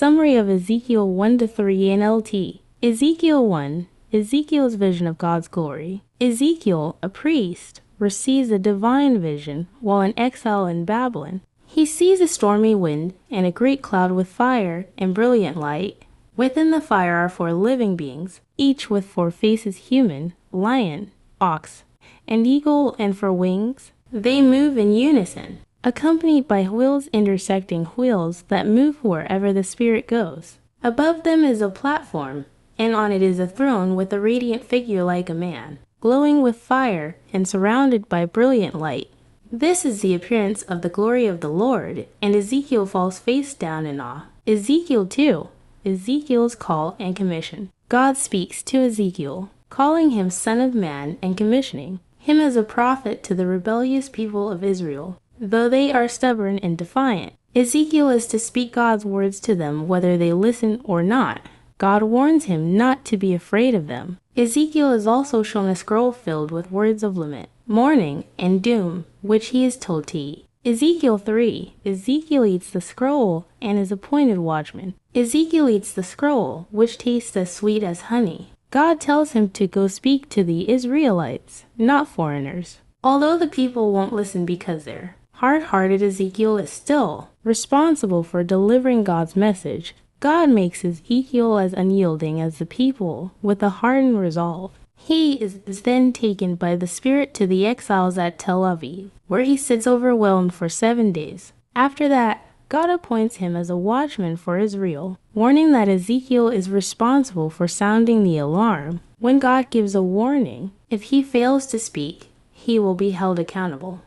Summary of Ezekiel 1-3 NLT. Ezekiel 1. Ezekiel's vision of God's glory. Ezekiel, a priest, receives a divine vision while in exile in Babylon. He sees a stormy wind and a great cloud with fire and brilliant light. Within the fire are 4 living beings, each with 4 faces: human, lion, ox, and eagle, and 4 wings. They move in unison, accompanied by wheels intersecting wheels that move wherever the Spirit goes. Above them is a platform, and on it is a throne with a radiant figure like a man, glowing with fire and surrounded by brilliant light. This is the appearance of the glory of the Lord, and Ezekiel falls face down in awe. Ezekiel 2. Ezekiel's call and commission. God speaks to Ezekiel, calling him Son of Man and commissioning him as a prophet to the rebellious people of Israel. Though they are stubborn and defiant, Ezekiel is to speak God's words to them whether they listen or not. God warns him not to be afraid of them. Ezekiel is also shown a scroll filled with words of lament, mourning, and doom, which he is told to eat. Ezekiel 3. Ezekiel eats the scroll and is appointed watchman. Ezekiel eats the scroll, which tastes as sweet as honey. God tells him to go speak to the Israelites, not foreigners. Although the people won't listen because they're hard-hearted, Ezekiel is still responsible for delivering God's message. God makes Ezekiel as unyielding as the people with a hardened resolve. He is then taken by the Spirit to the exiles at Tel Aviv, where he sits overwhelmed for 7 days. After that, God appoints him as a watchman for Israel, warning that Ezekiel is responsible for sounding the alarm. When God gives a warning, if he fails to speak, he will be held accountable.